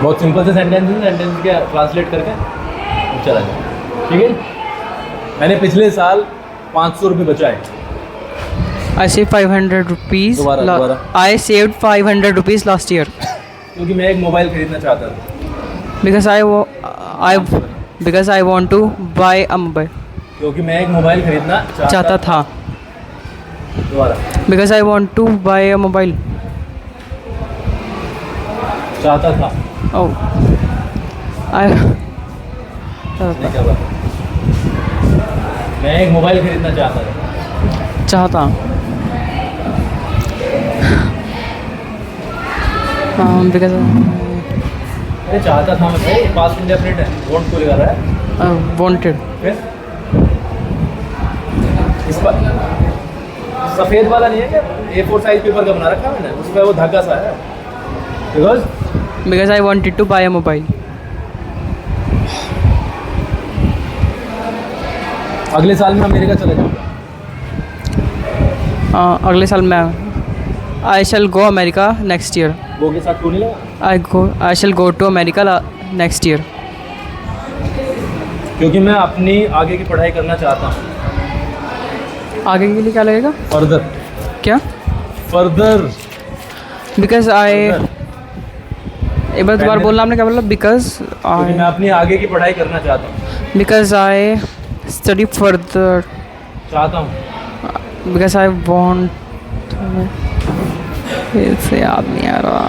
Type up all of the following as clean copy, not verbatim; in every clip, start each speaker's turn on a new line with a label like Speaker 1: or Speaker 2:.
Speaker 1: बहुत सिंपल से सेंटेंस के ट्रांसलेट करके चला जाए, ठीक है। मैंने पिछले साल 500 रुपये बचाए।
Speaker 2: I saved 500 rupees.
Speaker 1: दोबारा।
Speaker 2: I saved 500 rupees last year
Speaker 1: क्योंकि मैं एक मोबाइल खरीदना चाहता था।
Speaker 2: because I want to buy a mobile.
Speaker 1: क्योंकि मैं एक मोबाइल खरीदना
Speaker 2: चाहता था
Speaker 1: दोबारा।
Speaker 2: because I want to buy a mobile.
Speaker 1: चाहता था।
Speaker 2: Oh, I
Speaker 1: नहीं, क्या बात है? मैं एक मोबाइल खरीदना चाहता था।
Speaker 2: चाहता because
Speaker 1: अरे चाहता था मतलब पास्ट इंडेफिनिट है, वॉन्ट को लगा रहा है।
Speaker 2: I wanted.
Speaker 1: फिर इस पर सफ़ेद वाला नहीं है क्या? A4 साइज पेपर का बना रखा है मैंने, उस पर वो धागा सा है।
Speaker 2: Because I wanted to buy a mobile.
Speaker 1: अगले साल में अमेरिका चले जाऊँगा।
Speaker 2: अगले साल मैं I shall go America next year.
Speaker 1: वो के साथ क्यों नहीं लगा?
Speaker 2: I shall go to America next year.
Speaker 1: क्योंकि मैं अपनी आगे की पढ़ाई करना चाहता हूँ।
Speaker 2: आगे के लिए क्या लगेगा?
Speaker 1: फर्दर।
Speaker 2: क्या?
Speaker 1: फर्दर।
Speaker 2: Because I एक बार दोबारा बोलना, आपने क्या बोला? Because
Speaker 1: क्योंकि मैं अपनी आगे की पढ़ाई करना चाहता हूँ।
Speaker 2: Because I study further.
Speaker 1: चाहता हूँ।
Speaker 2: Because I want. इसे याद नहीं आ रहा।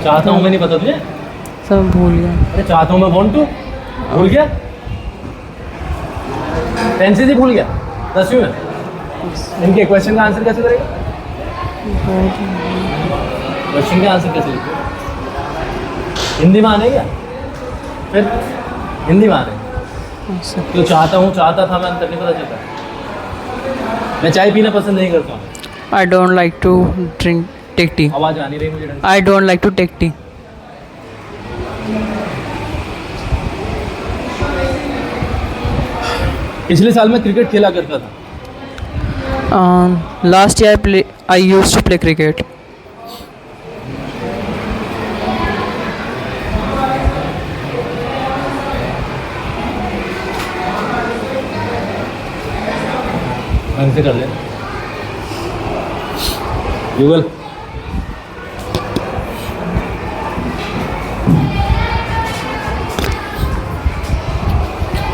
Speaker 1: चाहता हूँ मैं नहीं पता तुझे?
Speaker 2: सब भूल गया।
Speaker 1: अरे चाहता हूँ मैं वांट टू भूल गया? टेंसेस ही भूल गया 10वीं में। इनके क्वेश्चन का आंसर कैसे करेगा? क्वेश्चन का आंसर कैसे लिखेगा? हिंदी में आने क्या? फिर हिंदी में आने तो चाहता हूँ, चाहता था मैं, अंतर नहीं पता चलता। मैं चाय पीना पसंद नहीं करता हूँ।
Speaker 2: I don't like to take tea.
Speaker 1: आवाज़ आ नहीं रही मुझे ढंग से।
Speaker 2: I don't like to take tea.
Speaker 1: पिछले साल मैं क्रिकेट खेला करता था।
Speaker 2: Last year I used to play cricket.
Speaker 1: ढंग से कर ले गूगल।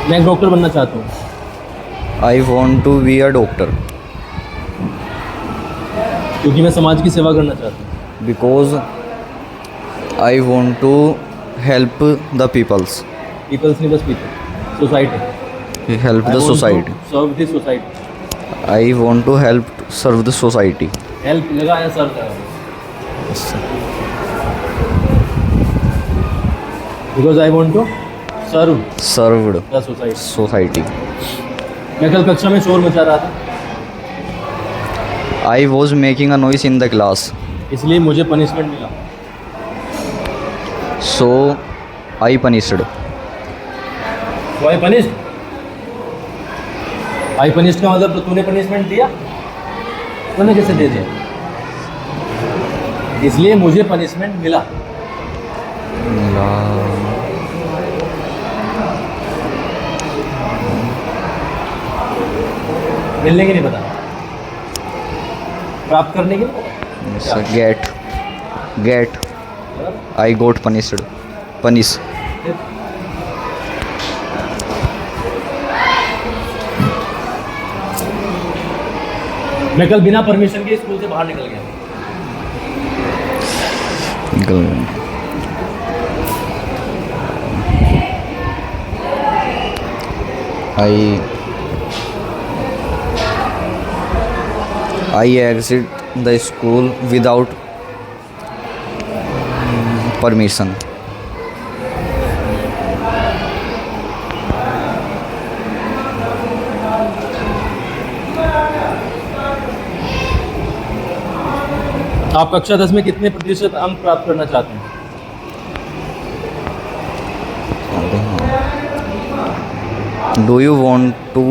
Speaker 1: मैं एक डॉक्टर बनना चाहता हूँ।
Speaker 3: I want to be a doctor
Speaker 1: क्योंकि मैं समाज की सेवा करना चाहता हूँ।
Speaker 3: because I want to help the peoples.
Speaker 1: Peoples नहीं, बस people, society.
Speaker 3: Help the society.
Speaker 1: सर्व the society.
Speaker 3: I want to help serve the society.
Speaker 1: Help लगा या सर्व लगा? Because I want to serve
Speaker 3: Served
Speaker 1: the society.
Speaker 3: society.
Speaker 1: मैं कल कक्षा में शोर मचा रहा था,
Speaker 3: I was making a noise in the class,
Speaker 1: इसलिए मुझे पनिशमेंट मिला।
Speaker 3: so I punished.
Speaker 1: Why punished? I punished का मतलब तो तूने पनिशमेंट दिया? तूने कैसे दे दिया? इसलिए मुझे पनिशमेंट मिला। मिलने की नहीं पता, प्राप्त करने की नहीं पता।
Speaker 3: Get. I got punished. Punish.
Speaker 1: मैं कल बिना परमिशन के स्कूल से बाहर निकल गया।
Speaker 3: I exit the school without permission.
Speaker 1: आप कक्षा 10 में कितने प्रतिशत अंक प्राप्त करना चाहते हैं?
Speaker 3: Do you want to?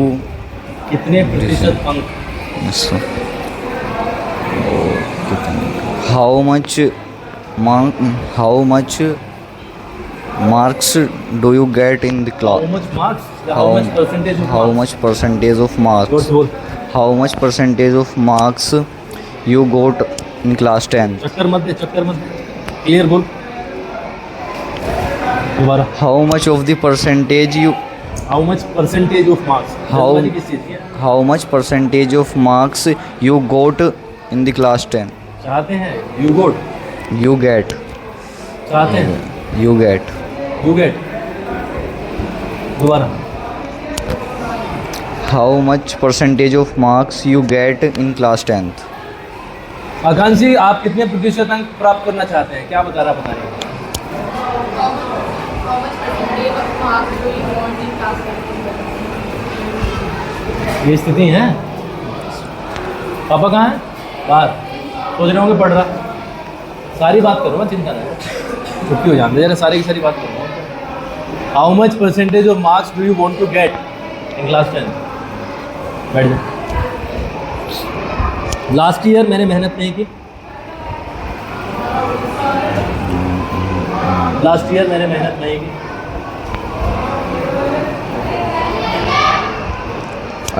Speaker 1: कितने प्रतिशत अंक?
Speaker 3: Yes, sir. how much marks do you get in the
Speaker 1: how
Speaker 3: class?
Speaker 1: Much marks, how much percentage of
Speaker 3: How much percentage of marks?
Speaker 1: बोल
Speaker 3: How much percentage of marks you got in class 10th?
Speaker 1: चक्कर मत दे, clear बोल दोबारा।
Speaker 3: How much of the percentage you
Speaker 1: how much percentage of marks,
Speaker 3: How-
Speaker 1: किस चीज़ की है?
Speaker 3: how much percentage of marks you got in the class 10?
Speaker 1: चाहते हैं you got,
Speaker 3: You get.
Speaker 1: चाहते हैं
Speaker 3: You get.
Speaker 1: यू गेट, दोबारा।
Speaker 3: How much percentage of marks you get in class 10th?
Speaker 1: आकांक्षी आप कितने प्रतिशत अंक प्राप्त करना चाहते हैं, क्या बता रहा बताइए। ये स्थिति है। पापा कहाँ है? बाहर सोच रहे होंगे पढ़ रहा। सारी बात करो ना, चिंता नहीं, छुट्टी हो जाती है जरा, सारी की सारी बात करो। How much percentage of marks do you want to get in class 10? बैठ जाओ। लास्ट ईयर मैंने मेहनत नहीं की, लास्ट ईयर मैंने मेहनत नहीं की।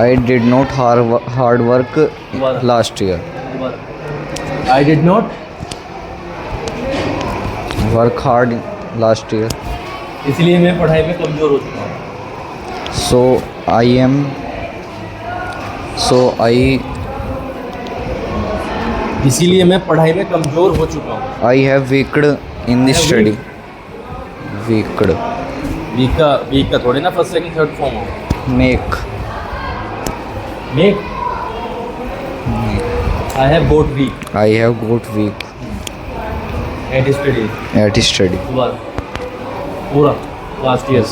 Speaker 3: I did not hard work last year.
Speaker 1: I did not,
Speaker 3: Work hard last year.
Speaker 1: इसलिए मैं पढ़ाई में कमज़ोर हो चुका हूँ।
Speaker 3: So I
Speaker 1: इसीलिए मैं पढ़ाई में कमज़ोर हो चुका हूँ।
Speaker 3: have weaked in the study. Weaked.
Speaker 1: Week का थोड़े ना फर्स्ट सेकंड थर्ड फॉर्म हो।
Speaker 3: Make.
Speaker 1: Make, I have bought week
Speaker 3: I have got weak
Speaker 1: at study,
Speaker 3: at study.
Speaker 1: पूरा लास्ट ईयर।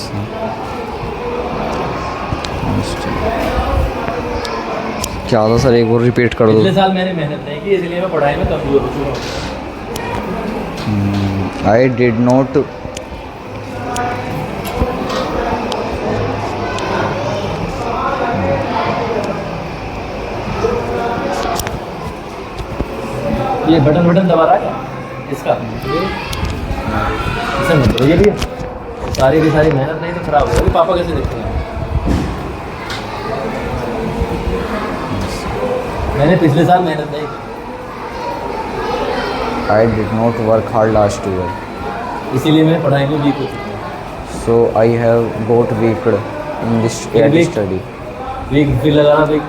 Speaker 3: क्या था सर, एक और रिपीट कर दो।
Speaker 1: पिछले साल मैंने मेहनत नहीं की, इसलिए मैं पढ़ाई में कमज़ोर हो चुका हूँ।
Speaker 3: I did not
Speaker 1: ये बटन दबा रहा है क्या इसका? इसे मत करो, ये भी है। सारी की सारी मेहनत नहीं तो खराब होगी। पापा कैसे देखते हैं? मैंने पिछले साल मेहनत नहीं की,
Speaker 3: I did not work hard last year.
Speaker 1: इसीलिए मैं पढ़ाई में वीक हो चुका हूँ।
Speaker 3: So I have got weak in this at
Speaker 1: Weak?
Speaker 3: study.
Speaker 1: Weak फिर लगाना weak.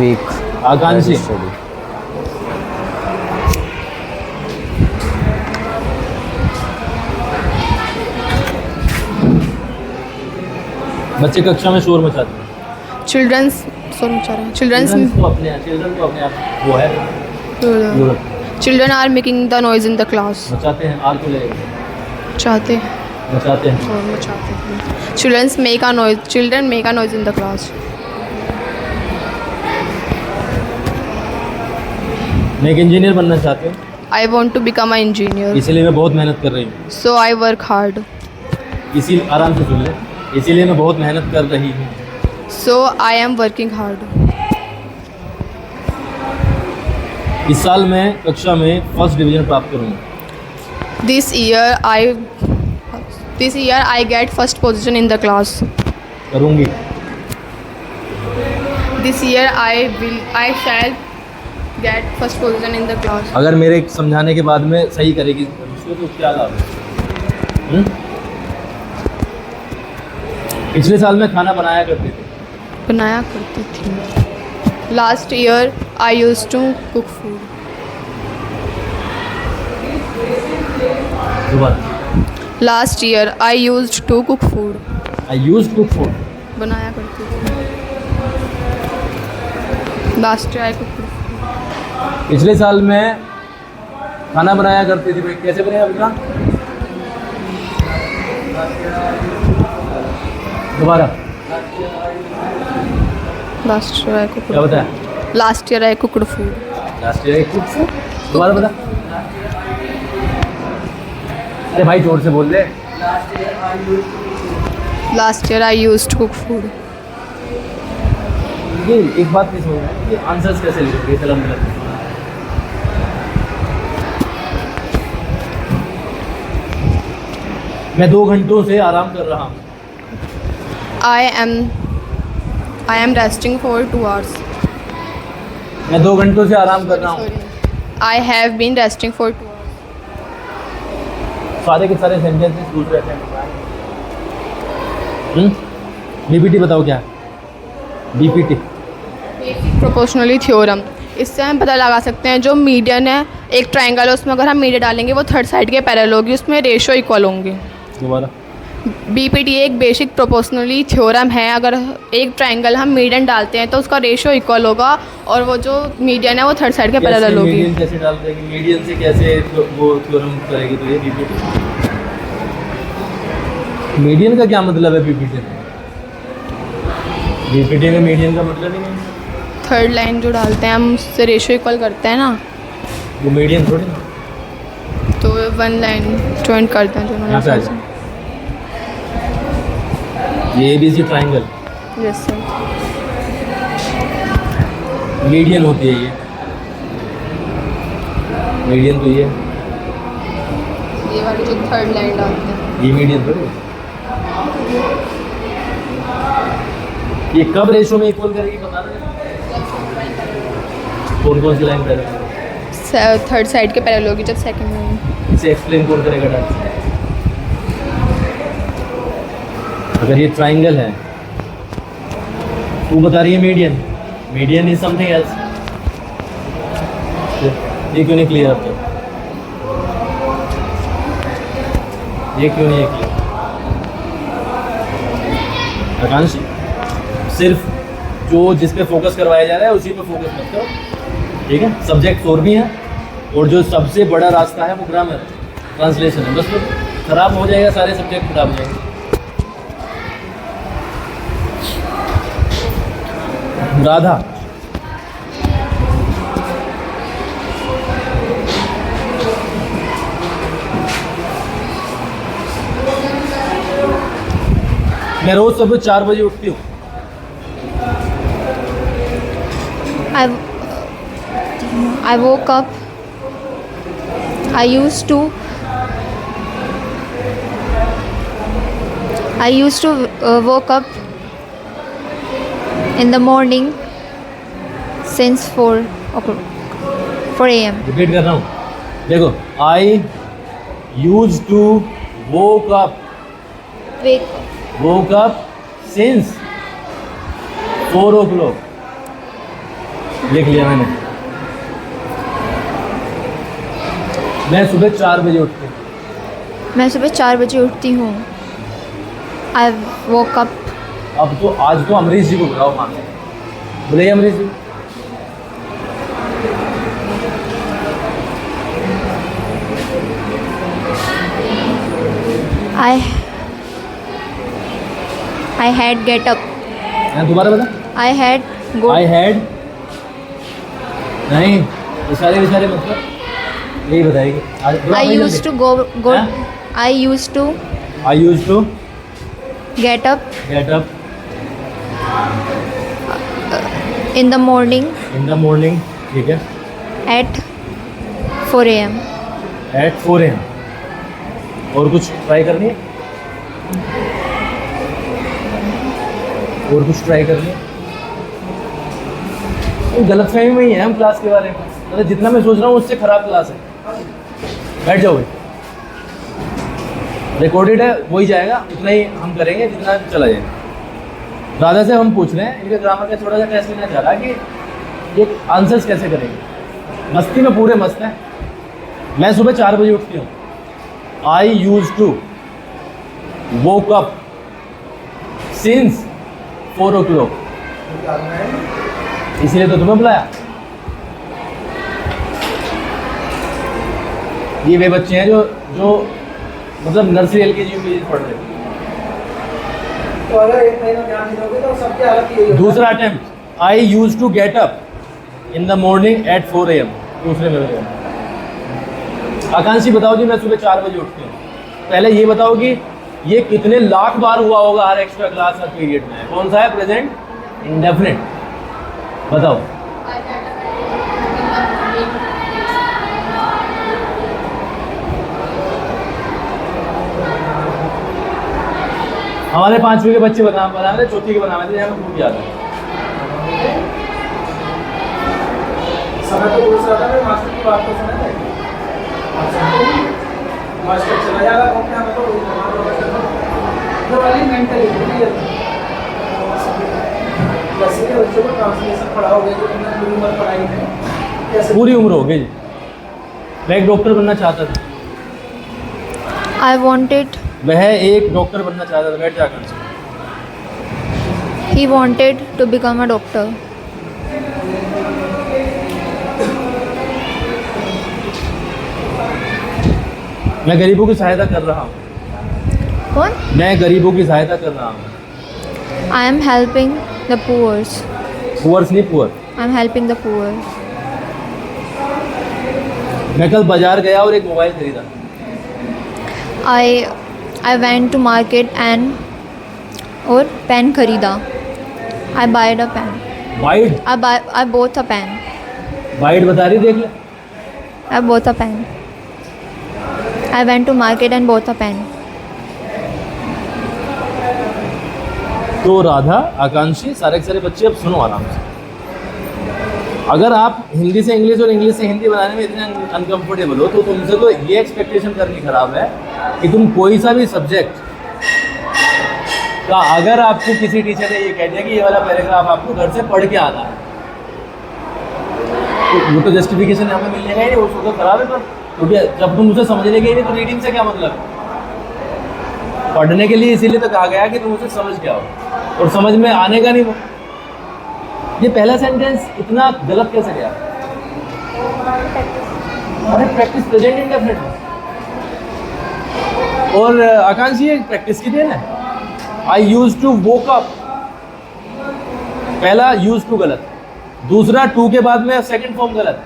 Speaker 3: Weak
Speaker 1: Akankshi,
Speaker 3: at study.
Speaker 1: बच्चे कक्षा में शोर मचाते हैं।
Speaker 4: चिल्ड्रंस सॉरी चिल्ड्रंस
Speaker 1: चिल्ड्रन तो अपने आप वो है यूरोप
Speaker 4: children are making the noise in the class
Speaker 1: मचाते हैं। आर क्यों लगेगा?
Speaker 4: चाहते हैं
Speaker 1: मचाते हैं।
Speaker 4: और मचाते हैं childrens make a noise children make a noise in the class
Speaker 1: मैं एक इंजीनियर बनना चाहती हूँ,
Speaker 4: I want to become a engineer
Speaker 1: इसीलिए मैं बहुत मेहनत कर रही हूँ।
Speaker 4: सो आई वर्क हार्ड
Speaker 1: इसी आराम से सुन ले, इसीलिए मैं बहुत मेहनत कर रही हूँ।
Speaker 4: So I am working hard
Speaker 1: इस साल मैं कक्षा में फर्स्ट डिवीज़न प्राप्त करूँगा।
Speaker 4: This year I get first position in the class
Speaker 1: करूँगी।
Speaker 4: This year I shall get first position in the class
Speaker 1: अगर मेरे समझाने के बाद में सही करेगी उसको तो क्या लाभ है? पिछले साल में खाना बनाया करती थी,
Speaker 4: बनाया करती थी last year I use to cook food
Speaker 1: दोबारा।
Speaker 4: Last year I use to cook food
Speaker 1: I use cook food,
Speaker 4: बनाया करती थी लास्ट ईयर आई कुक
Speaker 1: पिछले साल में खाना बनाया करती थी। भाई कैसे बनाया बेटा? दोबारा
Speaker 4: लास्ट ईयर आई कुक
Speaker 1: क्या बताया?
Speaker 4: Last year I cooked food
Speaker 1: last year cook food, दोबारा बता। अरे भाई जोर से बोल ले।
Speaker 4: Last year I use to cook food
Speaker 1: ये एक बात नहीं समझ में आई, ये आंसर्स कैसे लिखोगे? चलो हम गलत। मैं 2 घंटों से आराम कर रहा हूँ.
Speaker 4: I am resting for 2 hours.
Speaker 1: मैं 2 घंटों से आराम कर रहा हूँ.
Speaker 4: Sorry. I have been resting for 2 hours.
Speaker 1: सारे के सारे सेंटेंसेस भूल रहते हैं. बीपीटी बताओ क्या है? बीपीटी
Speaker 4: प्रोपोर्शनली थ्योरम, इससे हम पता लगा सकते हैं जो मीडियन है, एक ट्रायंगल है, उसमें अगर हम मीडियन डालेंगे वो थर्ड साइड के पैरेलल होगी, उसमें रेशो इक्वल होंगे.
Speaker 1: दोबारा.
Speaker 4: बीपीटी एक बेसिक प्रोपोर्शनली थ्योरम है. अगर एक ट्रायंगल हम मीडियन डालते हैं तो उसका रेशो इक्वल होगा और वो जो मीडियन है वो थर्ड साइड के पैरेलल होगी.
Speaker 1: मीडियन कैसे डाल देंगे? मीडियन से कैसे वो थ्योरम करेगी? तो ये बीपीटी. मीडियन का क्या मतलब है बीपीटी में? बीपीटी में मीडियन का मतलब ही नहीं.
Speaker 4: थर्ड लाइन जो डालते हैं हम उससे रेशो इक्वल करते हैं ना,
Speaker 1: वो मीडियन थोड़ी ना.
Speaker 4: तो 1 लाइन ज्वाइन करते हैं जो
Speaker 1: यहाँ पे आ जाओ. ये ABC triangle
Speaker 4: yes sir.
Speaker 1: Median होती है ये. मीडियन तो ये
Speaker 4: वाली जो थर्ड लाइन डालते हैं
Speaker 1: ये मीडियन थोड़ी है. ये कब रेशो में इक्वल करेगी बता रहे हैं? कौन कौन सी लाइन पहले?
Speaker 4: थर्ड साइड के पैरेलल होगी जब सेकंड लाइन.
Speaker 1: इसे एक्सप्लेन कौन करेगा डॉक्टर? अगर ये ट्रायंगल है, तू बता रही है median. Median is something else. ये क्यों नहीं क्लियर अब तक? ये क्यों नहीं है क्लियर? आकांक्षी, सिर्फ जो जिस पे फोकस करवाया जा रहा है उसी पे फोकस मत करो, ठीक है? सब्जेक्ट और भी हैं और जो सबसे बड़ा रास्ता है वो ग्रामर ट्रांसलेशन है. बस तो खराब हो जाएगा, सारे सब्जेक्ट खराब हो जाएंगे. राधा, मैं रोज सुबह 4 बजे उठती हूँ.
Speaker 5: I woke up. I used to woke up in the morning since 4 a.m.
Speaker 1: Repeat कर रहा हूँ. देखो, I use to woke up since 4 o'clock. लिख लिया मैंने. मैं सुबह 4 बजे उठती हूँ.
Speaker 5: मैं सुबह 4 बजे उठती हूँ. I woke up.
Speaker 1: अब तो आज तो अमरीश जी को बुलाओ. मान बुलाइए अमरीश जी.
Speaker 5: I had get up.
Speaker 1: दोबारा बता.
Speaker 5: I had
Speaker 1: आई हैड नहीं, इशारे मतलब यही बताएगी.
Speaker 5: I used to go.
Speaker 1: हाँ?
Speaker 5: I used to
Speaker 1: I use to
Speaker 5: get up
Speaker 1: get up
Speaker 5: in the morning
Speaker 1: in the morning. ठीक है.
Speaker 5: at 4 a.m.
Speaker 1: At 4 AM. और कुछ ट्राई करनी है? और कुछ ट्राई करनी है? गलत फहमी में ही है हम क्लास के बारे में. मतलब जितना मैं सोच रहा हूँ उससे खराब क्लास है. बैठ जाओ भाई. रिकॉर्डेड है, वही जाएगा. उतना ही हम करेंगे जितना चला जाएगा. राधा से हम पूछ रहे हैं, इनके ग्रामर का थोड़ा सा टेस्ट लेना चाह रहा है कि ये आंसर्स कैसे करेंगे. मस्ती में पूरे मस्त हैं. मैं सुबह 4 बजे उठती हूँ. I use to woke up since 4 o'clock. इसलिए तो तुम्हें बुलाया. ये वे बच्चे हैं जो मतलब नर्सरी LKG UKG पढ़ रहे हैं. दूसरा attempt. I use to get up in the morning at 4 AM. दूसरे में आकांक्षी बताओ जी, मैं सुबह 4 बजे उठती हूँ. पहले ये बताओ कि ये कितने लाख बार हुआ होगा हर एक्स्ट्रा क्लास हर पीरियड में. कौन सा है? Present indefinite. बताओ. हमारे 5वीं के बच्चे बना रहे, चौथी के बना रहे थे, हमें खूब याद है।
Speaker 6: समय तो बहुत ज़्यादा है, मास्टर की बात तो सुना है। मास्टर चला जा रहा है, हमें तो वाली मेंटली जैसे कि बच्चों को ट्रांसलेशन पढ़ा हो गया, जो उन्होंने पूरी उम्र पढ़ाई है, कैसे
Speaker 1: पूरी उम्र हो गई। मैं एक डॉक्टर बनना चाहता था,
Speaker 5: I wanted,
Speaker 1: वह एक डॉक्टर बनना चाहता था। बैठ जाकर
Speaker 5: he wanted to become a doctor.
Speaker 1: मैं गरीबों की सहायता कर रहा हूँ।
Speaker 5: कौन?
Speaker 1: मैं गरीबों की सहायता कर रहा हूँ।
Speaker 5: I am helping the poor.
Speaker 1: Poors नहीं, poor.
Speaker 5: I am helping the poor.
Speaker 1: मैं कल बाजार गया और एक मोबाइल खरीदा।
Speaker 5: I went to market and और पेन खरीदा. I bought a pen.
Speaker 1: White
Speaker 5: I bought a pen.
Speaker 1: White बता रही, देख ले।
Speaker 5: I bought a pen. I went to market and bought a pen.
Speaker 1: तो राधा, आकांक्षी, सारे के सारे बच्चे अब सुनो आराम से। अगर आप हिंदी से इंग्लिश और इंग्लिश से हिंदी बनाने में इतने अनकंफर्टेबल हो तो तुमसे तो ये एक्सपेक्टेशन करनी खराब है कि तुम कोई सा भी सब्जेक्ट का अगर आपको किसी टीचर ने ये कह दिया कि ये वाला पैराग्राफ आपको घर से पढ़ के आना है, तो वो तो जस्टिफिकेशन हमें मिलेगा ही नहीं, वो तो खराब है। पर क्योंकि जब तुम उसे समझने के ही नहीं तो रीडिंग से क्या मतलब? पढ़ने के लिए इसीलिए तो कहा गया कि तुम उसे समझ के आओ, और समझ में आने का नहीं वो। ये पहला सेंटेंस इतना गलत कैसे गया? अरे प्रैक्टिस प्रेजेंट इंडेफिनिट है। और आकांक्षी ये प्रैक्टिस की देन है। आई यूज टू वोक अप, पहला यूज टू गलत, दूसरा टू के बाद में सेकंड फॉर्म गलत,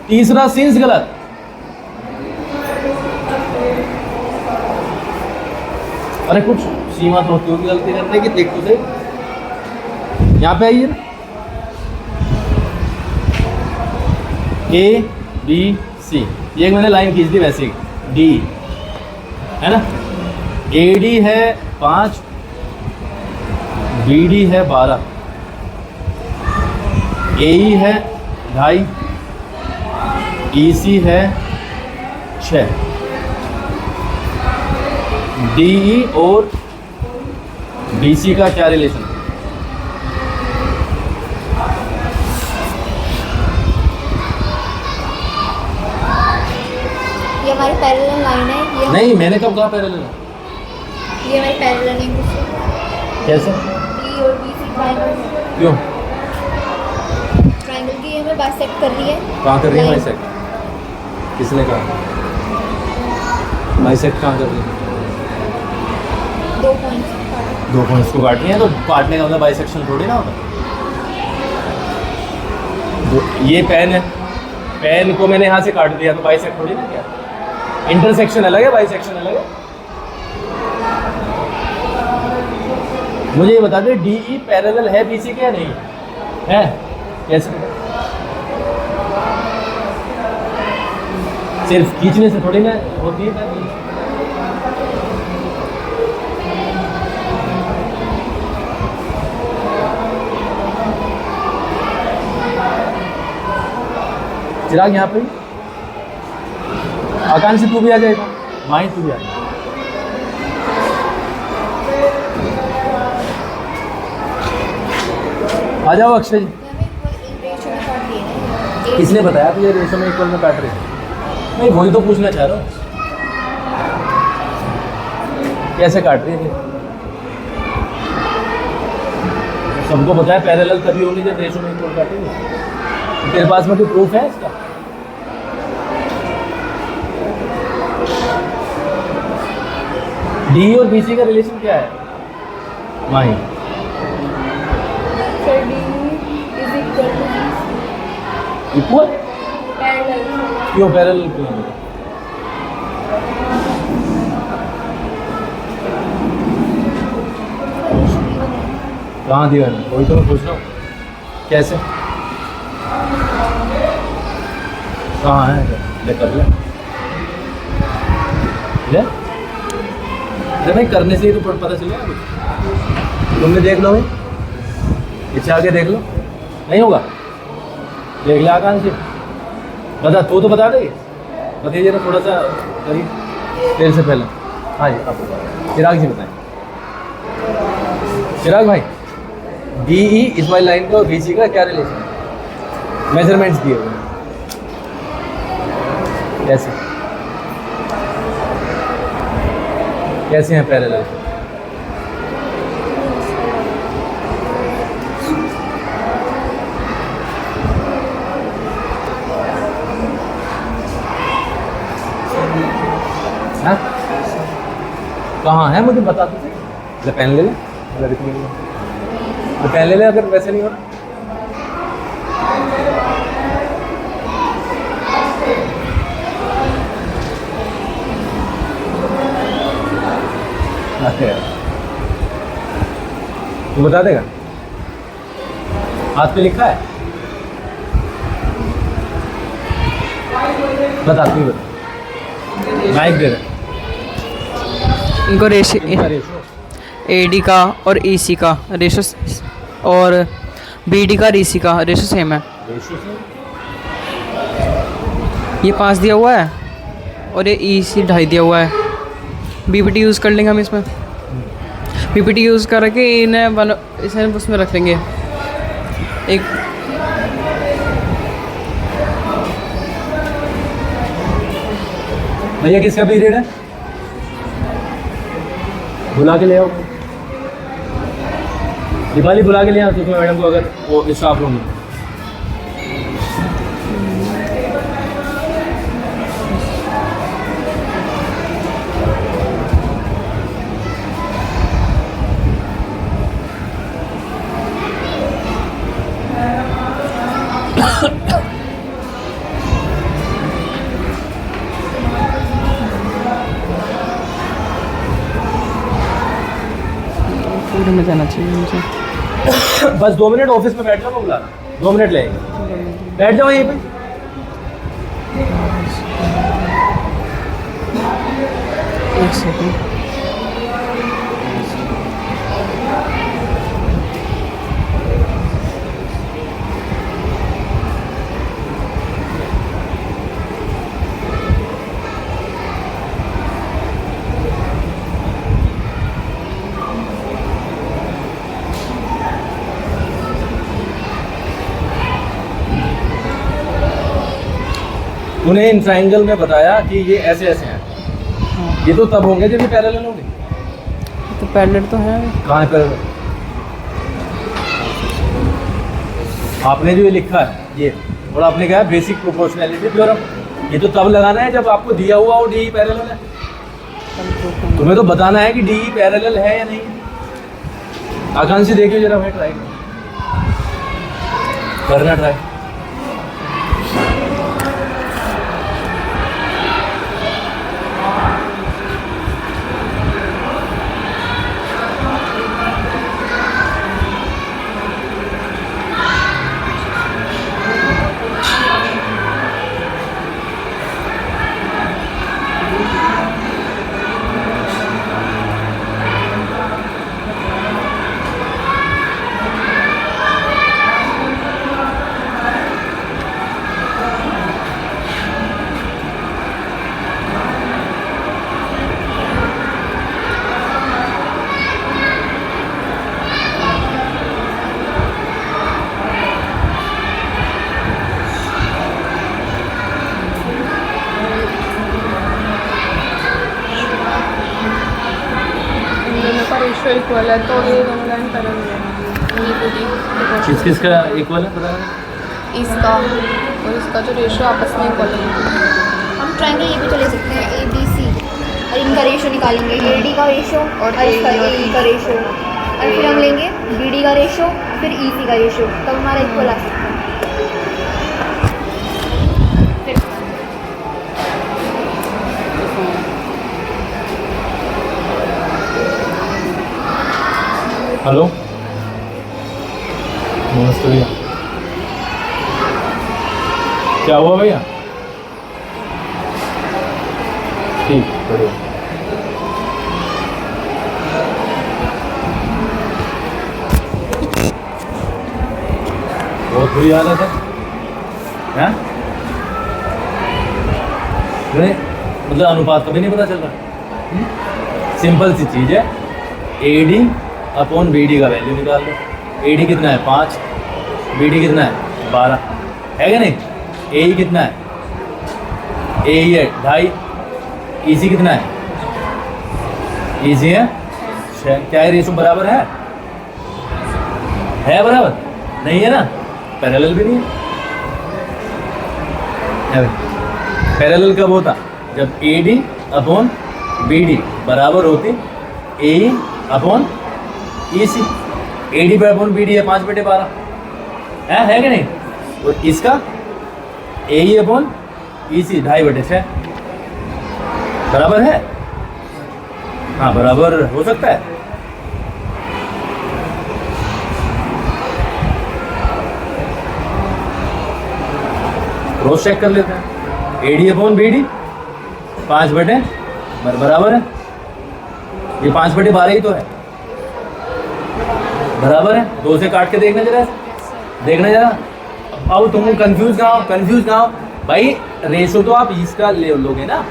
Speaker 1: तीसरा सिंस गलत। अरे कुछ सीमा तो होती होगी गलती करने की, देख तो सही। यहाँ पे आइए ना, A B C, ये मैंने लाइन खींच दी वैसे ही, D है ना, AD है 5, BD है 12, AE है 2.5, EC है 6, DE और BC का क्या रिलेशन?
Speaker 5: ये हमारी पैरेलल लाइन है। ये
Speaker 1: नहीं, मैंने कब कहा पैरेलल है?
Speaker 5: ये हमारी पैरेलल लाइन है।
Speaker 1: कैसे?
Speaker 5: D और BC ट्रायंगल,
Speaker 1: क्यों?
Speaker 5: ट्रायंगल की हमें बाइसेक्ट कर रही है।
Speaker 1: कहाँ कर रही है
Speaker 5: Line.
Speaker 1: बाइसेक्ट? किसने कहा बाइसेक्ट कहाँ कर रही है?
Speaker 5: 2 पॉइंट्स।
Speaker 1: 2 पॉइंट्स को काटनी है, तो काटने का मतलब बाइसेक्शन थोड़ी ना होता। ये पेन है, पेन को मैंने यहाँ से काट दिया तो बाइसेक्ट थोड़ी ना किया। इंटरसेक्शन अलग है, बाइसेक्शन अलग है। मुझे ये बता दे, DE पैरेलल है BC के या नहीं है? कैसे? सिर्फ खींचने से थोड़ी ना होती है पैरेलल। चिराग यहाँ पे, आकांक्षी तू भी आ जाएगा, माही तू भी आ जाएगा। आ जाओ अक्षय जी। किसने बताया तुझे रेशो में इक्वल में काट रहे हैं? नहीं, वही तो पूछना चाह रहा हूँ, कैसे काट रही है? सबको पता है पैरेलल तभी होनी जब रेशो में इक्वल काटेंगे। तेरे पास में कोई प्रूफ है इसका? डी और BC का रिलेशन क्या है माही? इक्वल क्यों? पैरेलल क्यों? कहाँ दिया है? वही तो मैं पूछ रहा हूँ, कैसे? कहाँ है? ले कर ले, ले अरे भाई करने से ही तो पता चलेगा कुछ। तुमने देख लो भाई, पीछे आके देख लो, नहीं होगा, देख ले आकांक्षी, बता तू तो बता दे, बताइए ना थोड़ा सा करीब तेरे से पहले। हाँ जी आप चिराग जी बताएं। चिराग भाई डी ई इस वाली लाइन का और बी सी का क्या रिलेशन है? मेजरमेंट्स दिए हुए हैं कैसे कैसे हैं पैरेलल? हाँ? कहाँ है मुझे बता दो। ले पेन ले ले, पेन ले ले अगर वैसे नहीं हो रहा। तू बता देगा? हाथ पे लिखा है? बता तू बता, माइक दे रहा।
Speaker 2: इनको रेशो
Speaker 1: इनका रेशो
Speaker 2: AD का और EC का रेशो और BD का और EC का रेशो सेम है।
Speaker 1: रेशो से
Speaker 2: ये 5 दिया हुआ है और ये EC 2.5 दिया हुआ है। BPT यूज़ कर लेंगे हम इसमें, BPT यूज़ करके इसे उसमें रख लेंगे एक।
Speaker 1: भैया किसका पीरियड है? बुला के ले आओ, दीपाली बुला के ले आओ तो मैडम को, अगर वो स्टाफ रूम में।
Speaker 2: पूरे में जाना चाहिए मुझे।
Speaker 1: बस 2 मिनट ऑफिस में बैठ जाओ, मैं बुला रहा हूं। 2 मिनट लगेंगे, बैठ जाओ यहीं पे।
Speaker 2: एक सेकंड।
Speaker 1: उन्हें इन ट्रायंगल में बताया कि ये ऐसे ऐसे हैं। ये तो तब होंगे जब ये पैरेलल होंगे।
Speaker 2: तो पैरेलल तो है।
Speaker 1: कहाँ है पैरेलल? आपने जो ये लिखा है ये, और आपने कहा बेसिक प्रोपोर्शनैलिटी थ्योरम, ये तो तब लगाना है जब आपको दिया हुआ हो डी पैरेलल है। तुम्हें तो बताना है कि डी पैरेलल है या नहीं है। आकांक्षी देखिए जरा, मैं ट्राई करना ट्राई।
Speaker 4: रेशियो इक्वल है तो ये दोनों लाइन पैरेलल है। ये पूरी
Speaker 1: किस किस का इक्वल है पता है?
Speaker 4: इसका और इसका जो रेशियो आपस में इक्वल है।
Speaker 5: हम ट्रायंगल ये भी तो ले सकते हैं ABC, और इनका रेशो निकालेंगे, AD का रेशो और इसका AE का रेशो, और फिर हम लेंगे BD का रेशो, फिर EC का रेशो, तब हमारा इक्वल आ सकता है।
Speaker 1: हेलो नमस्ते भैया, क्या हुआ भैया? ठीक बढ़िया। बहुत बुरी हालत है, हैं? नहीं, मतलब अनुपात कभी नहीं पता चल रहा। सिंपल सी चीज़ है, AD अपॉन BD का वैल्यू निकाल लो। AD कितना है 5, BD कितना है 12, है क्या नहीं? AE कितना है? AE है 2.5, EC कितना है? EC है 6। क्या ये रेशो बराबर है? बराबर? नहीं है ना, पैरेलल भी नहीं है। पैरेलल कब होता? जब AD अपॉन BD बराबर होती AE अपॉन EC। AD पे अपॉन BD है 5/12, है कि नहीं? और इसका AE अपॉन EC 2.5/6 बराबर है। हाँ, बराबर हो सकता है। क्रॉस चेक कर लेते हैं। AD अपॉन BD 5/, बराबर है। ये 5/12 ही तो है, बराबर है। 2 से काट के देखना जरा, अब तुम कंफ्यूज कहाँ हो भाई? रेशो तो आप इसका ले लोगे ना,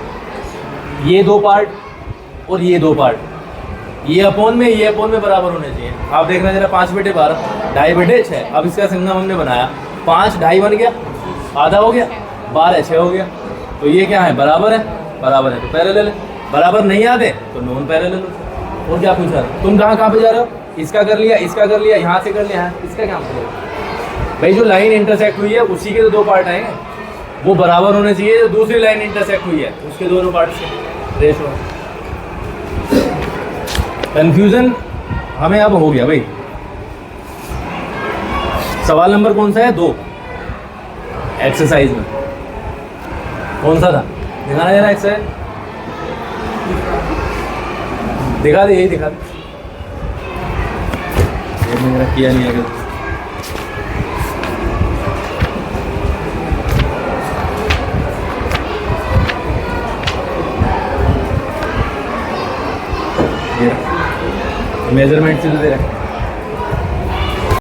Speaker 1: ये 2 पार्ट और ये 2 पार्ट, ये अपोन में बराबर होने चाहिए। आप देखना जरा 5/12 2.5/6। अब इसका संगम हमने बनाया, 5 2.5 बन गया, आधा हो गया, 12 6 हो गया। तो ये क्या है? बराबर है तो पैरेलल है। बराबर नहीं आते तो नॉन पैरेलल हो। और क्या पूछा? तुम कहाँ पे जा रहे हो? इसका कर लिया, यहाँ से कर लिया, इसका क्या मतलब? भाई जो लाइन इंटरसेक्ट हुई है उसी के तो 2 पार्ट आएंगे, वो बराबर होने चाहिए। जो दूसरी लाइन इंटरसेक्ट हुई है उसके दोनों पार्ट से रेशो। कंफ्यूजन हमें अब हो गया भाई। सवाल नंबर कौन सा है? 2 एक्सरसाइज में कौन सा था? दिखाना जरा एक्सरसाइज, दिखा दे, यही दिखा दे। ये मेरा किया नहीं आगे। मेजरमेंट से तो दे रहा है।